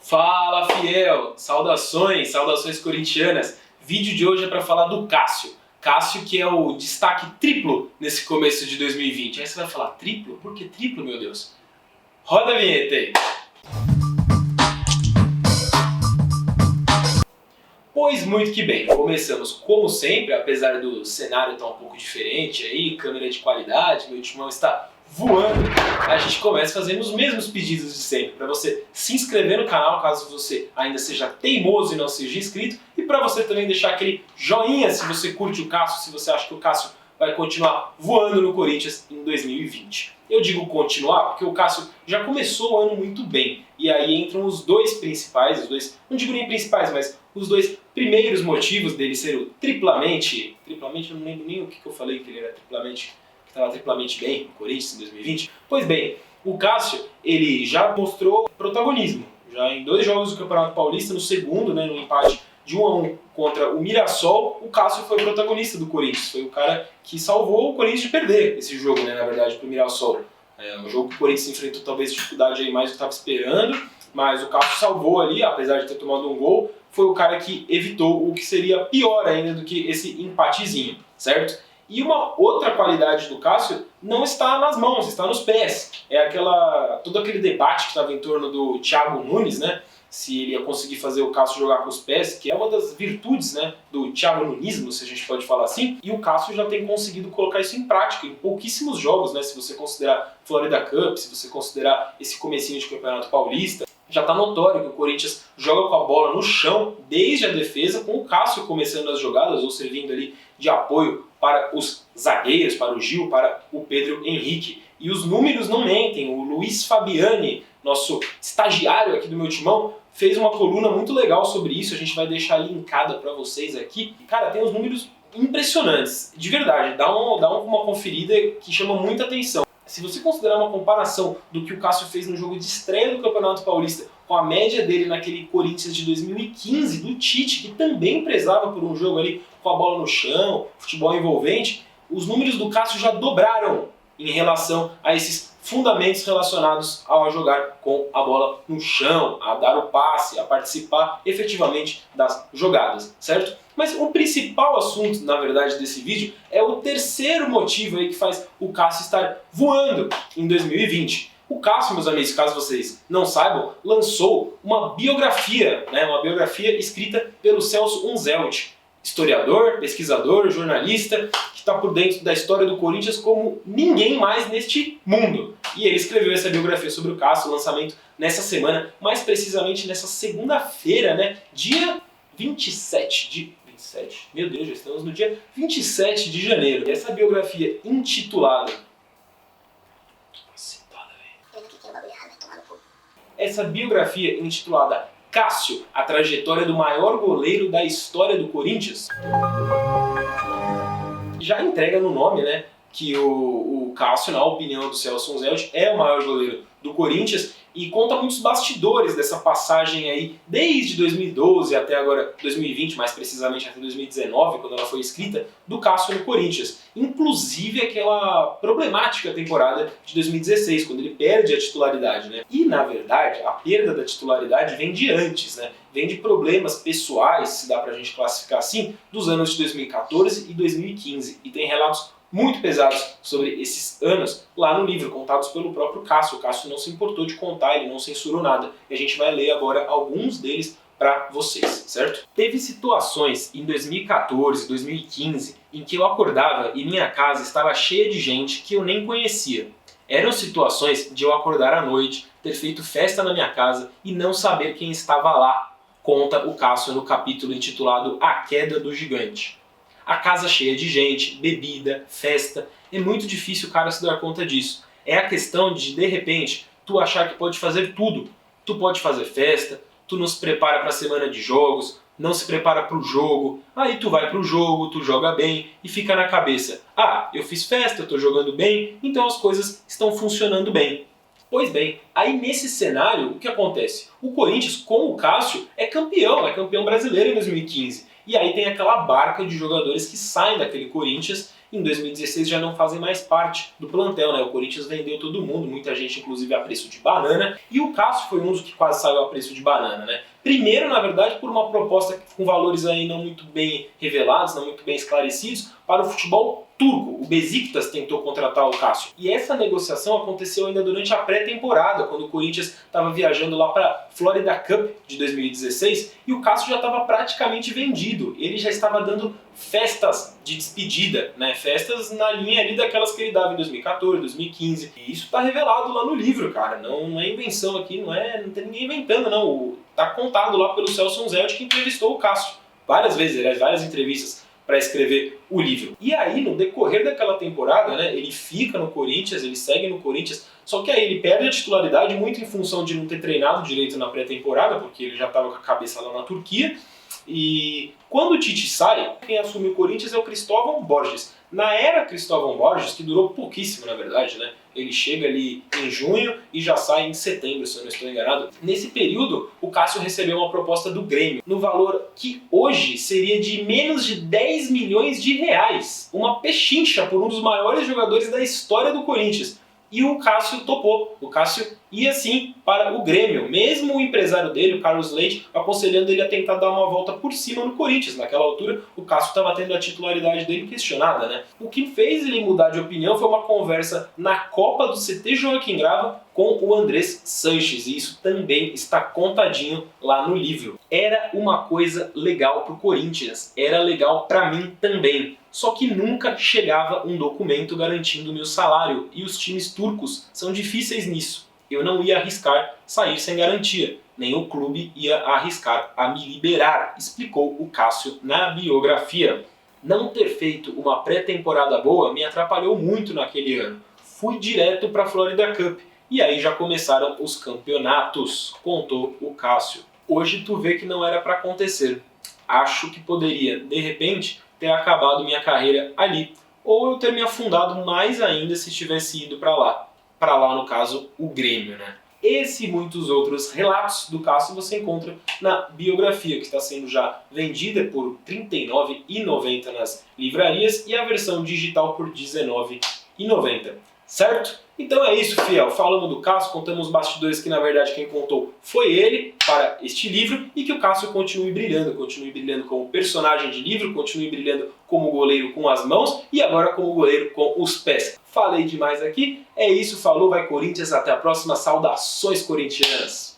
Fala, fiel! Saudações corintianas. Vídeo de hoje é para falar do Cássio. Cássio que é o destaque triplo nesse começo de 2020. Aí você vai falar, triplo? Por que triplo, meu Deus? Roda a vinheta aí! Pois muito que bem, começamos como sempre, apesar do cenário estar um pouco diferente aí, câmera de qualidade, meu timão está voando, a gente começa fazendo os mesmos pedidos de sempre, para você se inscrever no canal caso você ainda seja teimoso e não seja inscrito, e para você também deixar aquele joinha se você curte o Cássio, se você acha que o Cássio vai continuar voando no Corinthians em 2020. Eu digo continuar porque o Cássio já começou o ano muito bem, e aí entram os dois principais, não digo nem principais, mas os dois primeiros motivos dele ser o triplamente, eu não lembro nem o que eu falei que ele era triplamente, que estava triplamente bem no Corinthians em 2020. Pois bem, o Cássio, ele já mostrou protagonismo, já em 2 jogos do Campeonato Paulista, no segundo, no empate de 1-1 contra o Mirassol, o Cássio foi o protagonista do Corinthians, foi o cara que salvou o Corinthians de perder esse jogo, na verdade, para o Mirassol. Um jogo que o Corinthians enfrentou talvez dificuldade aí mais do que estava esperando, mas o Cássio salvou ali, apesar de ter tomado um gol, foi o cara que evitou o que seria pior ainda do que esse empatezinho, certo? E uma outra qualidade do Cássio não está nas mãos, está nos pés. É todo aquele debate que estava em torno do Thiago Nunes, se ele ia conseguir fazer o Cássio jogar com os pés, que é uma das virtudes do Thiago Nunismo, se a gente pode falar assim, e o Cássio já tem conseguido colocar isso em prática em pouquíssimos jogos, se você considerar Florida Cup, se você considerar esse comecinho de Campeonato Paulista. Já está notório que o Corinthians joga com a bola no chão desde a defesa, com o Cássio começando as jogadas ou servindo ali de apoio para os zagueiros, para o Gil, para o Pedro Henrique. E os números não mentem. O Luiz Fabiani, nosso estagiário aqui do meu timão, fez uma coluna muito legal sobre isso, a gente vai deixar linkada para vocês aqui. E, cara, tem uns números impressionantes, de verdade, dá uma conferida que chama muita atenção. Se você considerar uma comparação do que o Cássio fez no jogo de estreia do Campeonato Paulista com a média dele naquele Corinthians de 2015, do Tite, que também prezava por um jogo ali com a bola no chão, futebol envolvente, os números do Cássio já dobraram em relação a esses fundamentos relacionados a jogar com a bola no chão, a dar o passe, a participar efetivamente das jogadas, certo? Mas o principal assunto, na verdade, desse vídeo é o terceiro motivo aí que faz o Cássio estar voando em 2020. O Cássio, meus amigos, caso vocês não saibam, lançou uma biografia escrita pelo Celso Unzelt, historiador, pesquisador, jornalista, que está por dentro da história do Corinthians como ninguém mais neste mundo. E ele escreveu essa biografia sobre o Cássio, lançamento nessa semana, mais precisamente nessa segunda-feira, dia 27. Meu Deus, já estamos no dia 27 de janeiro. E essa biografia intitulada... Cássio, a trajetória do maior goleiro da história do Corinthians, já entrega no nome, que o Cássio, na opinião do Celso Unzelt, é o maior goleiro do Corinthians e conta muitos bastidores dessa passagem aí, desde 2012 até agora 2020, mais precisamente até 2019, quando ela foi escrita, do Cássio no Corinthians. Inclusive aquela problemática temporada de 2016, quando ele perde a titularidade, E, na verdade, a perda da titularidade vem de antes, Vem de problemas pessoais, se dá pra gente classificar assim, dos anos de 2014 e 2015. E tem relatos muito pesados sobre esses anos lá no livro, contados pelo próprio Cássio. O Cássio não se importou de contar, ele não censurou nada. E a gente vai ler agora alguns deles para vocês, certo? Teve situações em 2014, 2015, em que eu acordava e minha casa estava cheia de gente que eu nem conhecia. Eram situações de eu acordar à noite, ter feito festa na minha casa e não saber quem estava lá, conta o Cássio no capítulo intitulado A Queda do Gigante. A casa cheia de gente, bebida, festa, é muito difícil o cara se dar conta disso. É a questão de repente, tu achar que pode fazer tudo. Tu pode fazer festa, tu não se prepara para a semana de jogos, não se prepara para o jogo, aí tu vai para o jogo, tu joga bem e fica na cabeça, eu fiz festa, eu tô jogando bem, então as coisas estão funcionando bem. Pois bem, aí nesse cenário, o que acontece? O Corinthians, com o Cássio, é campeão brasileiro em 2015. E aí tem aquela barca de jogadores que saem daquele Corinthians em 2016 já não fazem mais parte do plantel, né? O Corinthians vendeu todo mundo, muita gente inclusive a preço de banana, e o Cássio foi um dos que quase saiu a preço de banana, né? Primeiro, na verdade, por uma proposta com valores aí não muito bem revelados, não muito bem esclarecidos, para o futebol turco. O Besiktas tentou contratar o Cássio. E essa negociação aconteceu ainda durante a pré-temporada, quando o Corinthians estava viajando lá para a Florida Cup de 2016, e o Cássio já estava praticamente vendido. Ele já estava dando festas de despedida, né? Festas na linha ali daquelas que ele dava em 2014, 2015. E isso está revelado lá no livro, cara. Não é invenção aqui, não tem ninguém inventando, não. Tá contado lá pelo Celso Zelt, que entrevistou o Cássio várias vezes, aliás, várias entrevistas para escrever o livro. E aí, no decorrer daquela temporada, né, ele fica no Corinthians, ele segue no Corinthians, só que aí ele perde a titularidade muito em função de não ter treinado direito na pré-temporada, porque ele já estava com a cabeça lá na Turquia. E quando o Tite sai, quem assume o Corinthians é o Cristóvão Borges. Na era Cristóvão Borges, que durou pouquíssimo na verdade, né? Ele chega ali em junho e já sai em setembro, se eu não estou enganado. Nesse período, o Cássio recebeu uma proposta do Grêmio, no valor que hoje seria de menos de 10 milhões de reais. Uma pechincha por um dos maiores jogadores da história do Corinthians. E o Cássio topou. O Cássio ia sim para o Grêmio. Mesmo o empresário dele, o Carlos Leite, aconselhando ele a tentar dar uma volta por cima no Corinthians. Naquela altura, o Cássio estava tendo a titularidade dele questionada, né? O que fez ele mudar de opinião foi uma conversa na Copa do CT Joaquim Grava com o Andrés Sanches. E isso também está contadinho lá no livro. Era uma coisa legal pro Corinthians. Era legal para mim também. Só que nunca chegava um documento garantindo o meu salário, e os times turcos são difíceis nisso. Eu não ia arriscar sair sem garantia, nem o clube ia arriscar a me liberar, explicou o Cássio na biografia. Não ter feito uma pré-temporada boa me atrapalhou muito naquele ano. Fui direto para a Florida Cup, e aí já começaram os campeonatos, contou o Cássio. Hoje tu vê que não era para acontecer. Acho que poderia, de repente, ter acabado minha carreira ali, ou eu ter me afundado mais ainda se tivesse ido para lá no caso o Grêmio, né? Esse e muitos outros relatos do Cássio você encontra na biografia, que está sendo já vendida por R$ 39,90 nas livrarias e a versão digital por R$ 19,90. Certo? Então é isso, fiel. Falamos do Cássio, contamos os bastidores que na verdade quem contou foi ele para este livro, e que o Cássio continue brilhando como personagem de livro, continue brilhando como goleiro com as mãos e agora como goleiro com os pés. Falei demais aqui, é isso, falou, vai Corinthians, até a próxima, saudações corintianas!